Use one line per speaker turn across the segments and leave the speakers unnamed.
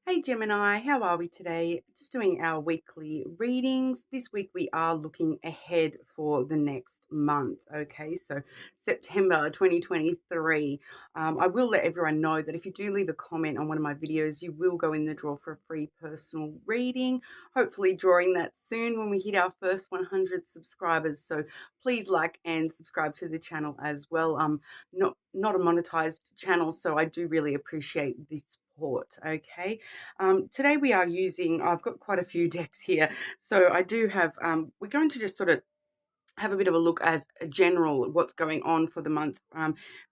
Hey Gemini, how are we today? Just doing our weekly readings. This week we are looking ahead for the next month. Okay, so September 2023. I will let everyone know that if you do leave a comment on one of my videos, you will go in the draw for a free personal reading. Hopefully, drawing that soon when we hit our first 100 subscribers. So please like and subscribe to the channel as well. Not a monetized channel, so I do really appreciate the support. Okay. Today we are using, I've got quite a few decks here. So I do have, we're going to just sort of have a bit of a look as a general what's going on for the month,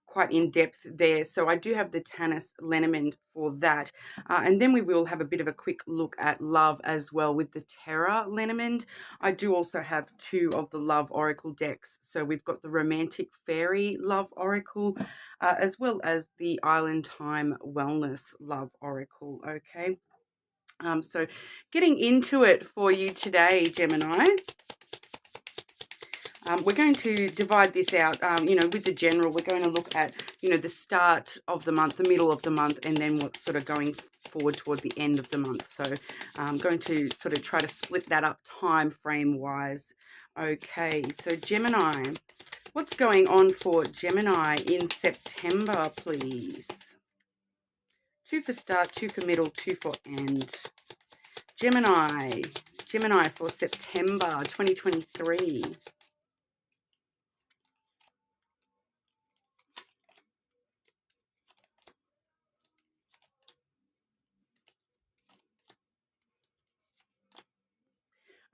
quite in depth there. So I do have the Tanis Lenormand for that. And then we will have a bit of a quick look at love as well with the Terra Lenormand. I do also have two of the Love Oracle decks. So we've got the Romantic Fairy Love Oracle, as well as the Island Time Wellness Love Oracle. Okay. So getting into it for you today, Gemini. We're going to divide this out, with the general. We're going to look at, the start of the month, the middle of the month, and then what's sort of going forward toward the end of the month. So I'm going to sort of try to split that up time frame wise. Okay, so Gemini, what's going on for Gemini in September, please? 2 for start, 2 for middle, 2 for end. Gemini for September 2023.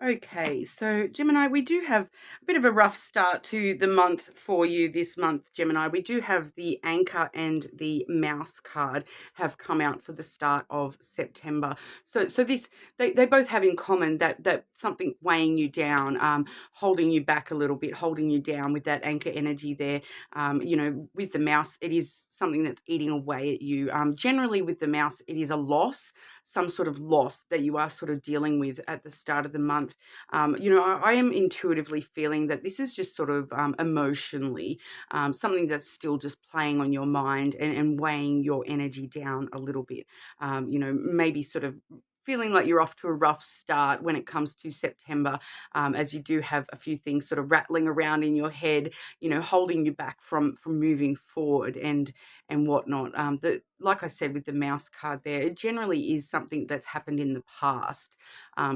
Okay, so Gemini, we do have a bit of a rough start to the month for you this month, Gemini. We do have the Anchor and the Mouse card have come out for the start of September. So this they both have in common that something weighing you down, holding you back a little bit, holding you down with that Anchor energy there. With the Mouse, it is something that's eating away at you. Generally with the Mouse, it is a loss, some sort of loss that you are sort of dealing with at the start of the month. I am intuitively feeling that this is just sort of emotionally something that's still just playing on your mind and weighing your energy down a little bit. Maybe sort of feeling like you're off to a rough start when it comes to September, as you do have a few things sort of rattling around in your head, holding you back from moving forward and whatnot. Like I said with the Mouse card there, it generally is something that's happened in the past.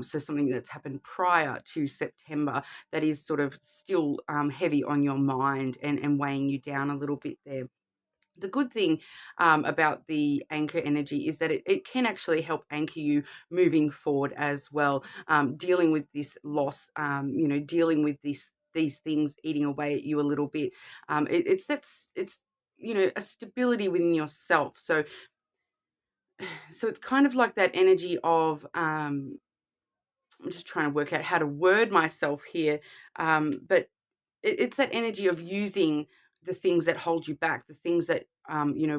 So something that's happened prior to September that is sort of still heavy on your mind and weighing you down a little bit there. The good thing about the anchor energy is that it can actually help anchor you moving forward as well, dealing with this loss, dealing with these things eating away at you a little bit. It's a stability within yourself. So it's kind of like that energy of I'm just trying to work out how to word myself here, but it's that energy of using the things that hold you back, the things that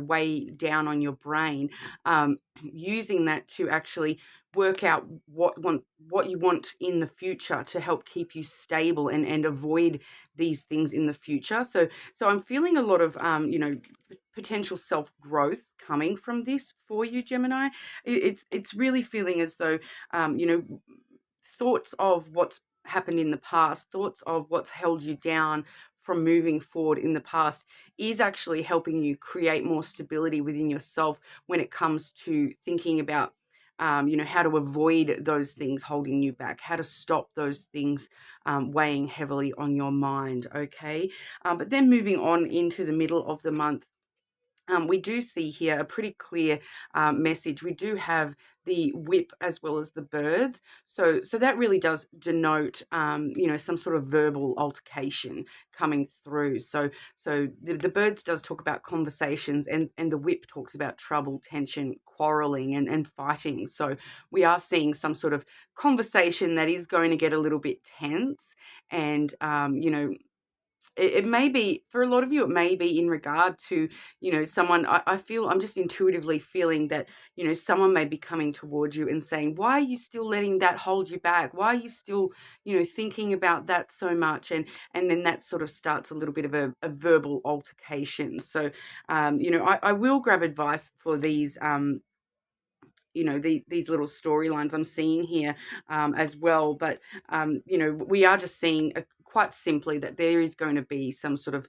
weigh down on your brain, using that to actually work out what you want in the future to help keep you stable and avoid these things in the future. So I'm feeling a lot of potential self growth coming from this for you, Gemini. It's really feeling as though thoughts of what's happened in the past, thoughts of what's held you down from moving forward in the past is actually helping you create more stability within yourself when it comes to thinking about how to avoid those things holding you back, how to stop those things weighing heavily on your mind. Okay. But then moving on into the middle of the month, we do see here a pretty clear message. We do have the whip as well as the birds. So that really does denote, some sort of verbal altercation coming through. So the birds does talk about conversations and the whip talks about trouble, tension, quarreling and fighting. So we are seeing some sort of conversation that is going to get a little bit tense and, it may be for a lot of you, it may be in regard to, someone. I feel I'm just intuitively feeling that, someone may be coming towards you and saying, why are you still letting that hold you back? Why are you still, thinking about that so much? And then that sort of starts a little bit of a verbal altercation. So, I will grab advice for these, these little storylines I'm seeing here as well. But we are just seeing quite simply that there is going to be some sort of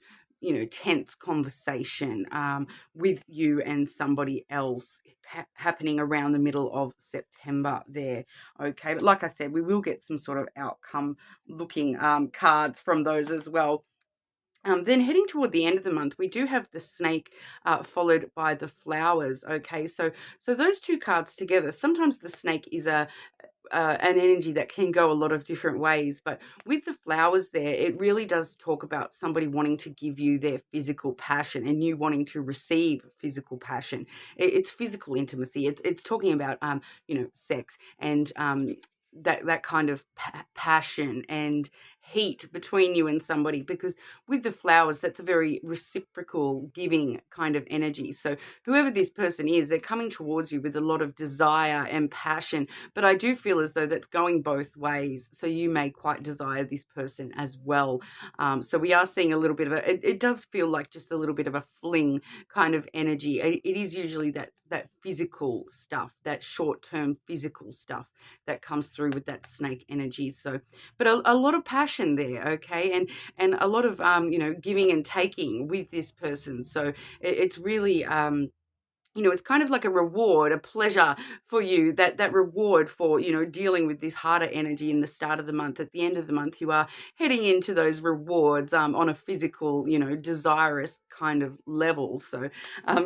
tense conversation with you and somebody else happening around the middle of September there. Okay, but like I said, we will get some sort of outcome looking cards from those as well. Then heading toward the end of the month, we do have the snake followed by the flowers. Okay, so those two cards together. Sometimes the snake is an energy that can go a lot of different ways, but with the flowers there, it really does talk about somebody wanting to give you their physical passion and you wanting to receive physical passion. It's physical intimacy. It's talking about sex and that kind of passion and heat between you and somebody, because with the flowers, that's a very reciprocal giving kind of energy. So whoever this person is, they're coming towards you with a lot of desire and passion, but I do feel as though that's going both ways. So you may quite desire this person as well. So we are seeing a little bit of it does feel like just a little bit of a fling kind of energy. It is usually that physical stuff, that short-term physical stuff that comes through with that snake energy. So, but a lot of passion there, okay, and a lot of giving and taking with this person. So it's really it's kind of like a reward, a pleasure for you, that reward for, dealing with this harder energy in the start of the month. At the end of the month, you are heading into those rewards on a physical, desirous kind of level. So,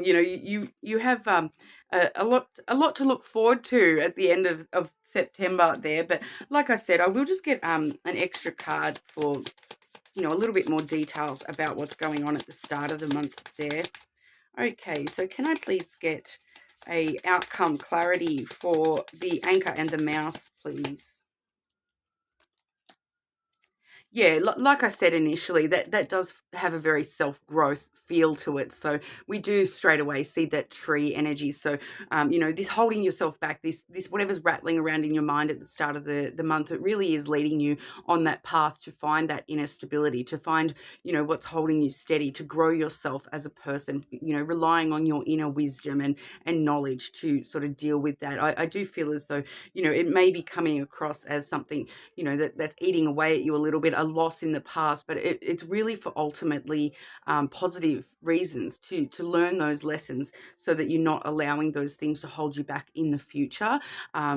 you have a lot to look forward to at the end of September there. But like I said, I will just get an extra card for, a little bit more details about what's going on at the start of the month there. Okay, so can I please get a outcome clarity for the anchor and the mouse, please? Yeah, like I said initially, that does have a very self-growth feel to it. So we do straight away see that tree energy. So, this holding yourself back, this whatever's rattling around in your mind at the start of the month, it really is leading you on that path to find that inner stability, to find, what's holding you steady, to grow yourself as a person, relying on your inner wisdom and knowledge to sort of deal with that. I do feel as though, it may be coming across as something, that's eating away at you a little bit, a loss in the past, but it's really for ultimately positive reasons to learn those lessons so that you're not allowing those things to hold you back in the future.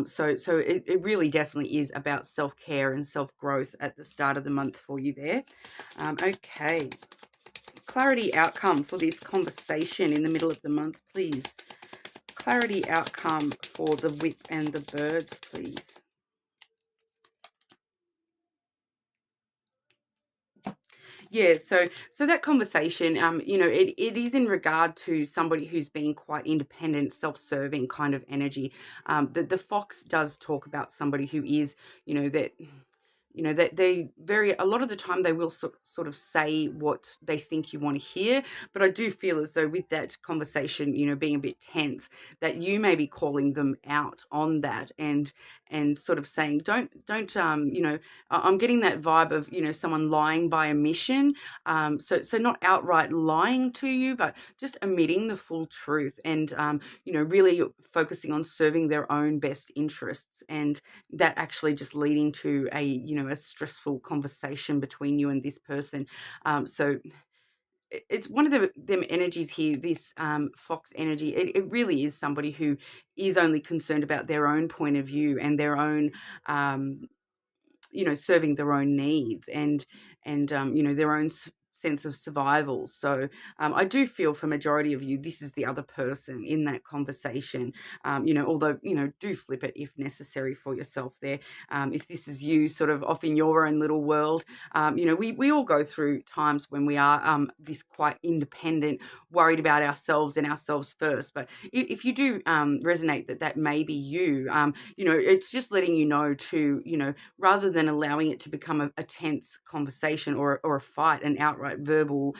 So it really definitely is about self-care and self-growth at the start of the month for you there. Okay. Clarity outcome for this conversation in the middle of the month, please. Clarity outcome for the whip and the birds, please. Yeah, so that conversation, it is in regard to somebody who's being quite independent, self-serving kind of energy. The fox does talk about somebody who is, that that they very a lot of the time they will sort of say what they think you want to hear, but I do feel as though with that conversation, being a bit tense, that you may be calling them out on that and sort of saying don't I'm getting that vibe of someone lying by omission, so not outright lying to you, but just omitting the full truth and really focusing on serving their own best interests, and that actually just leading to a stressful conversation between you and this person. So it's one of them energies here, this fox energy. It really is somebody who is only concerned about their own point of view and their own serving their own needs and their own sense of survival. So I do feel for majority of you, this is the other person in that conversation. Although do flip it if necessary for yourself there. If this is you, sort of off in your own little world, we all go through times when we are this quite independent, worried about ourselves and ourselves first. But if you do resonate that may be you, it's just letting you know to rather than allowing it to become a tense conversation or a fight, an outright verbal,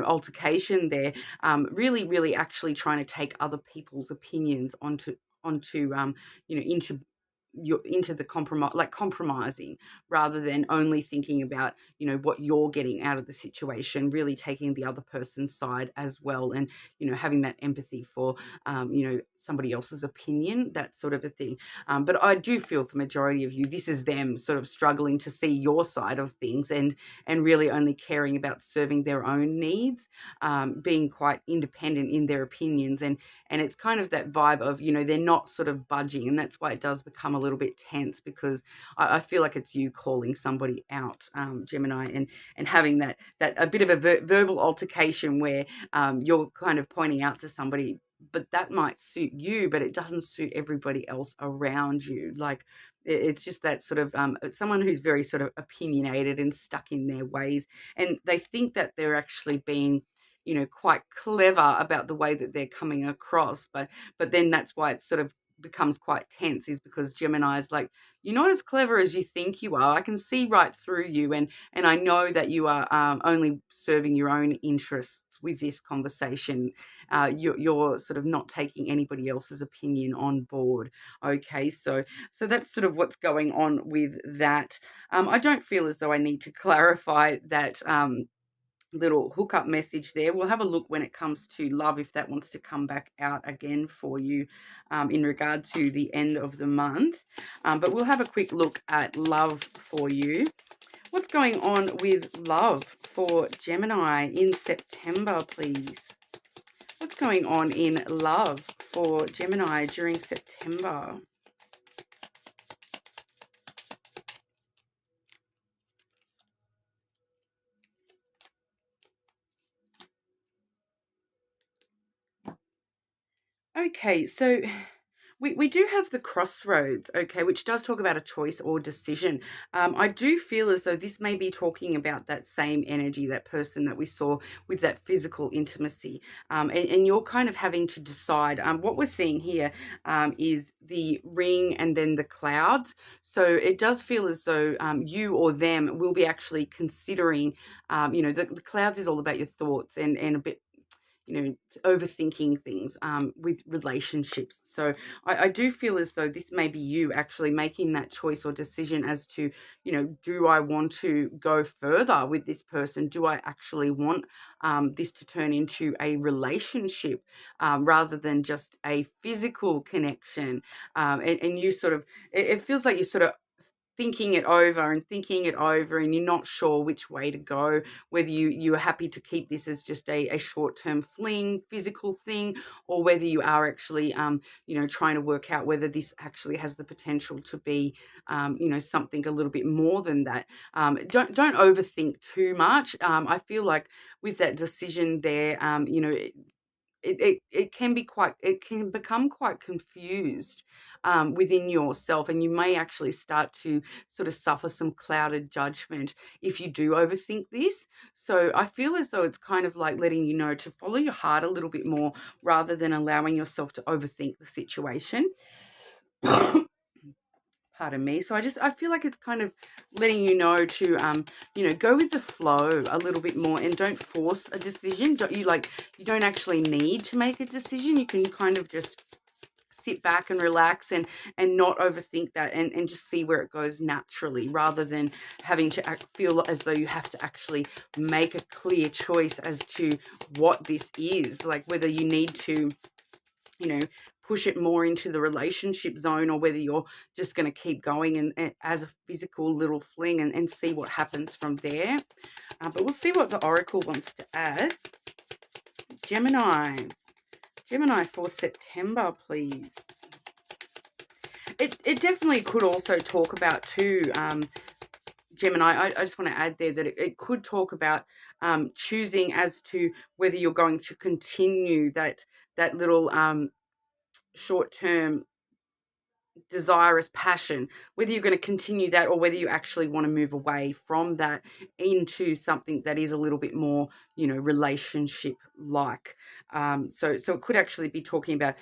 altercation there, really actually trying to take other people's opinions onto into the compromise, like compromising, rather than only thinking about what you're getting out of the situation, really taking the other person's side as well, and having that empathy for somebody else's opinion, that sort of a thing. But I do feel for majority of you, this is them sort of struggling to see your side of things and really only caring about serving their own needs, being quite independent in their opinions. And it's kind of that vibe of, they're not sort of budging. And that's why it does become a little bit tense, because I feel like it's you calling somebody out, Gemini, and having that a bit of a verbal altercation where you're kind of pointing out to somebody, but that might suit you, but it doesn't suit everybody else around you. Like, it's just that sort of someone who's very sort of opinionated and stuck in their ways, and they think that they're actually being, quite clever about the way that they're coming across, but then that's why it sort of becomes quite tense, is because Gemini is like, you're not as clever as you think you are. I can see right through you, and I know that you are only serving your own interests with this conversation. You're sort of not taking anybody else's opinion on board. Okay, so that's sort of what's going on with that. I don't feel as though I need to clarify that little hookup message there. We'll have a look when it comes to love, if that wants to come back out again for you in regard to the end of the month. But we'll have a quick look at love for you. What's going on with love for Gemini in September, please? What's going on in love for Gemini during September? Okay, so we do have the crossroads, okay, which does talk about a choice or decision. I do feel as though this may be talking about that same energy, that person that we saw with that physical intimacy. And you're kind of having to decide. What we're seeing here is the ring and then the clouds. So it does feel as though you or them will be actually considering, the clouds is all about your thoughts and a bit, overthinking things with relationships. So I do feel as though this may be you actually making that choice or decision as to, do I want to go further with this person? Do I actually want this to turn into a relationship rather than just a physical connection? And you sort of, it feels like you sort of thinking it over and you're not sure which way to go, whether you're happy to keep this as just a short-term fling, physical thing, or whether you are actually trying to work out whether this actually has the potential to be something a little bit more than that. Don't overthink too much. I feel like with that decision there, it can become quite confused within yourself, and you may actually start to sort of suffer some clouded judgment if you do overthink this. So I feel as though it's kind of like letting you know to follow your heart a little bit more rather than allowing yourself to overthink the situation. Pardon me. So I feel like it's kind of letting you know to go with the flow a little bit more, and don't force a decision. You don't actually need to make a decision. You can kind of just sit back and relax and not overthink that, and just see where it goes naturally, rather than having to feel as though you have to actually make a clear choice as to what this is, like whether you need to push it more into the relationship zone, or whether you're just going to keep going and as a physical little fling and see what happens from there. But we'll see what the Oracle wants to add. Gemini for September, please. It definitely could also talk about too, Gemini, I just want to add there that it could talk about choosing as to whether you're going to continue that little short-term desirous passion, whether you're going to continue that or whether you actually want to move away from that into something that is a little bit more, relationship like. So it could actually be talking about,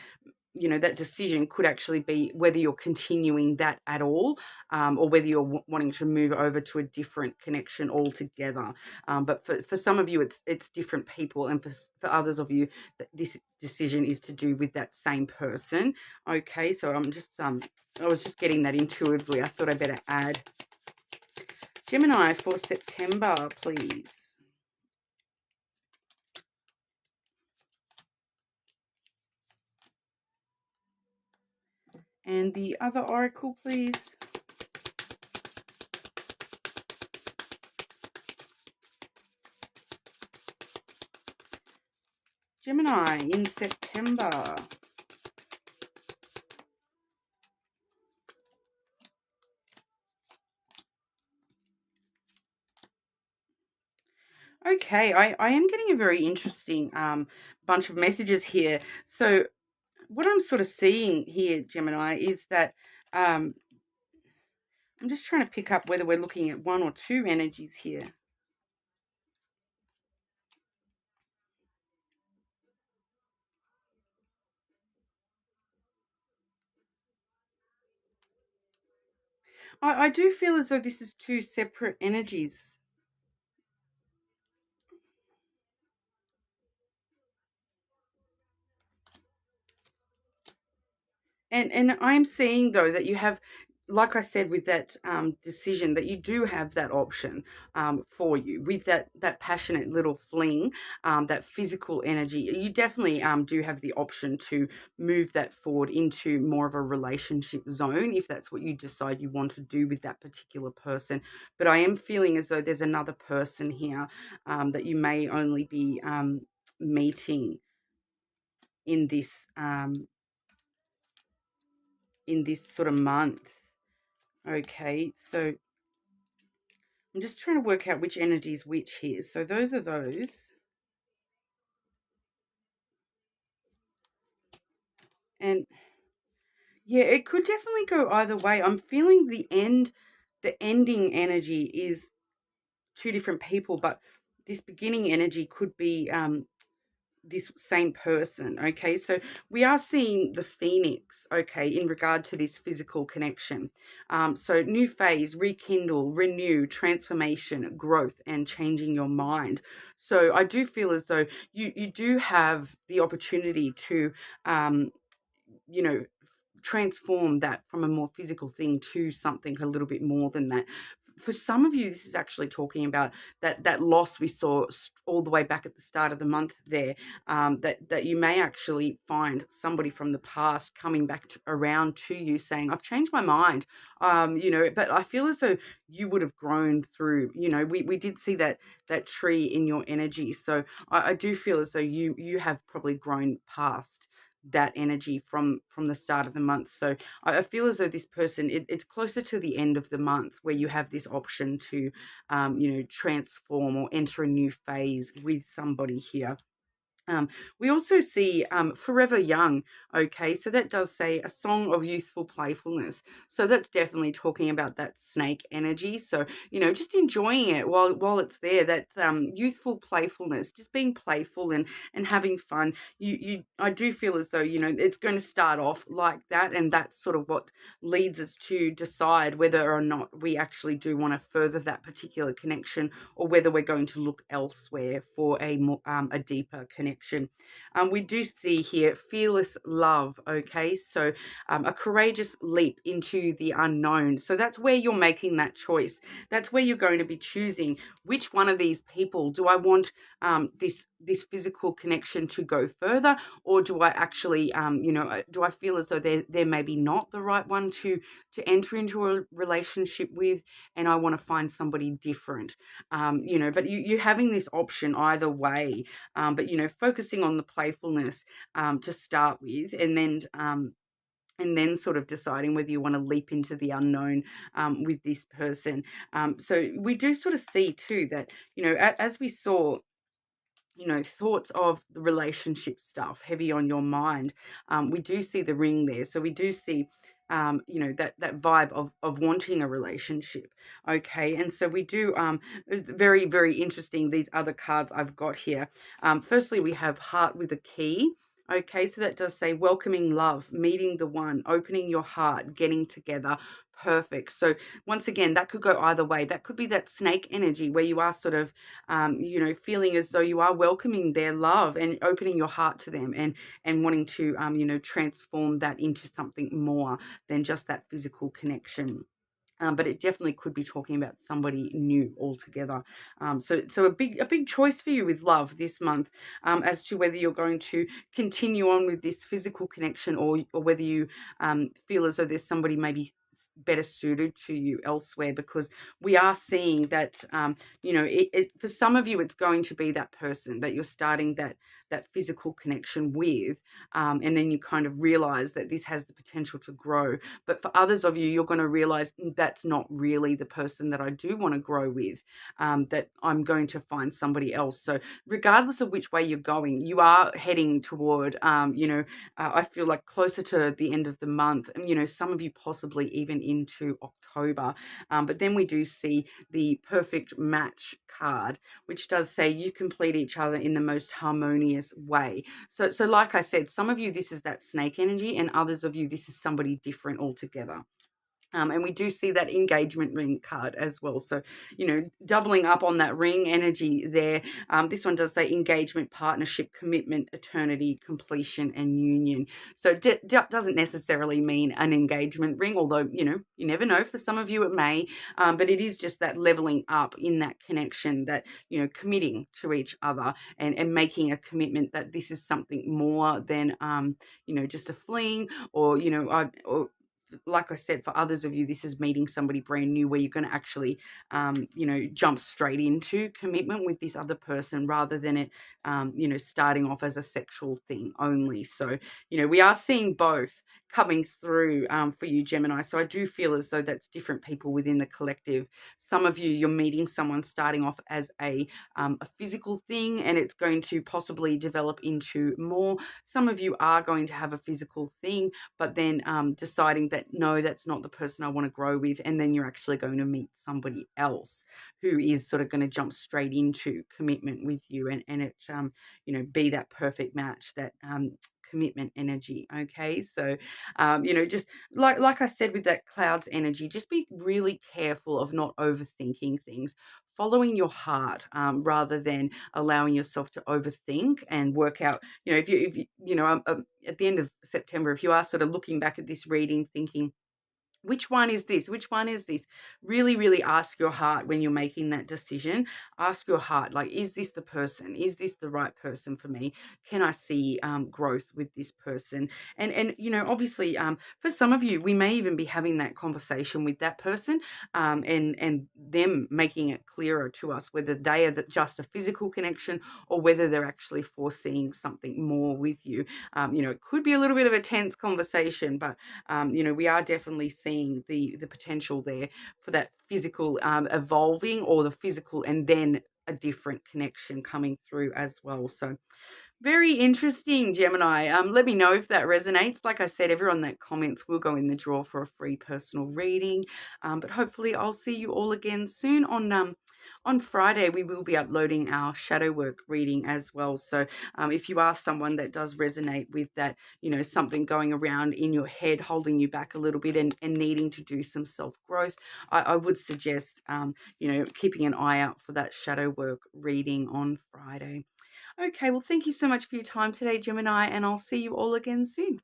that decision could actually be whether you're continuing that at all, or whether you're wanting to move over to a different connection altogether. But for some of you, it's different people, and for others of you, this decision is to do with that same person. Okay, so I'm just I was just getting that intuitively. I thought I'd better add. Gemini for September, please. And the other oracle, please. Gemini in September. Okay, I am getting a very interesting bunch of messages here. So what I'm sort of seeing here, Gemini, is that um, I'm just trying to pick up whether we're looking at one or two energies here. I do feel as though this is two separate energies. And I'm seeing though that you have, like I said, with that decision, that you do have that option for you with that passionate little fling, that physical energy. You definitely do have the option to move that forward into more of a relationship zone if that's what you decide you want to do with that particular person. But I am feeling as though there's another person here that you may only be meeting in this um, in this sort of month. Okay, so I'm just trying to work out which energy is which here. So those are those. And yeah, it could definitely go either way. I'm feeling the ending energy is two different people, but this beginning energy could be this same person. Okay, so we are seeing the phoenix, okay, in regard to this physical connection. So new phase, rekindle, renew, transformation, growth, and changing your mind. So I do feel as though you do have the opportunity to um, you know transform that from a more physical thing to something a little bit more than that. For some of you, this is actually talking about that loss we saw all the way back at the start of the month there. That you may actually find somebody from the past coming back around to you saying, "I've changed my mind." But I feel as though you would have grown through. We did see that tree in your energy, so I do feel as though you have probably grown past that energy from the start of the month. So I feel as though this person, it's closer to the end of the month where you have this option to, transform or enter a new phase with somebody here. We also see Forever Young. Okay, so that does say a song of youthful playfulness. So that's definitely talking about that snake energy. So just enjoying it while it's there. That youthful playfulness, just being playful and having fun. I do feel as though it's going to start off like that, and that's sort of what leads us to decide whether or not we actually do want to further that particular connection, or whether we're going to look elsewhere for a deeper connection. We do see here fearless love. Okay, so a courageous leap into the unknown. So that's where you're making that choice. That's where you're going to be choosing which one of these people do I want this physical connection to go further, or do I actually do I feel as though they're maybe not the right one to enter into a relationship with, and I want to find somebody different. But you having this option either way, but focusing on the playfulness to start with, and then sort of deciding whether you want to leap into the unknown with this person. So we do sort of see too that as we saw, thoughts of the relationship stuff heavy on your mind. We do see the ring there. So we do see, that vibe of wanting a relationship. Okay. And so we do, it's very, very interesting. These other cards I've got here. Firstly, we have heart with a key. Okay. So that does say welcoming love, meeting the one, opening your heart, getting together. Perfect. So once again, that could go either way. That could be that snake energy where you are sort of feeling as though you are welcoming their love and opening your heart to them, and wanting to, transform that into something more than just that physical connection. But it definitely could be talking about somebody new altogether. So a big choice for you with love this month, as to whether you're going to continue on with this physical connection, or whether you feel as though there's somebody maybe better suited to you elsewhere, because we are seeing that for some of you it's going to be that person that you're starting that physical connection with, and then you kind of realize that this has the potential to grow. But for others of you, you're going to realize that's not really the person that I do want to grow with, that I'm going to find somebody else. So regardless of which way you're going, you are heading toward, I feel like closer to the end of the month, and, some of you possibly even into October. But then we do see the perfect match card, which does say you complete each other in the most harmonious way. So like I said, some of you, this is that snake energy, and others of you, this is somebody different altogether. And we do see that engagement ring card as well. So, doubling up on that ring energy there. This one does say engagement, partnership, commitment, eternity, completion, and union. So doesn't necessarily mean an engagement ring, although, you never know. For some of you it may, but it is just that leveling up in that connection, that, committing to each other, and making a commitment that this is something more than, just a fling, or, like I said, for others of you, this is meeting somebody brand new, where you're going to actually, jump straight into commitment with this other person, rather than it, starting off as a sexual thing only. So, we are seeing both coming through, for you, Gemini. So I do feel as though that's different people within the collective. Some of you, you're meeting someone starting off as a physical thing, and it's going to possibly develop into more. Some of you are going to have a physical thing, but then deciding that, no, that's not the person I want to grow with. And then you're actually going to meet somebody else who is sort of going to jump straight into commitment with you, and it, be that perfect match, that commitment energy. Okay. So, just like I said, with that clouds energy, just be really careful of not overthinking things. Following your heart, rather than allowing yourself to overthink and work out. If you at the end of September, if you are sort of looking back at this reading, thinking, which one is this? Which one is this? Really, really ask your heart when you're making that decision. Ask your heart, like, is this the person? Is this the right person for me? Can I see growth with this person? And obviously, for some of you, we may even be having that conversation with that person, and them making it clearer to us whether they are just a physical connection, or whether they're actually foreseeing something more with you. It could be a little bit of a tense conversation, but we are definitely seeing the potential there for that physical evolving, or the physical and then a different connection coming through as well. So very interesting, Gemini. Let me know if that resonates. Like I said, everyone that comments will go in the draw for a free personal reading. But hopefully I'll see you all again soon. On Friday, we will be uploading our shadow work reading as well. So if you are someone that does resonate with that, something going around in your head, holding you back a little bit, and needing to do some self-growth, I would suggest, keeping an eye out for that shadow work reading on Friday. Okay, well, thank you so much for your time today, Gemini, and I'll see you all again soon.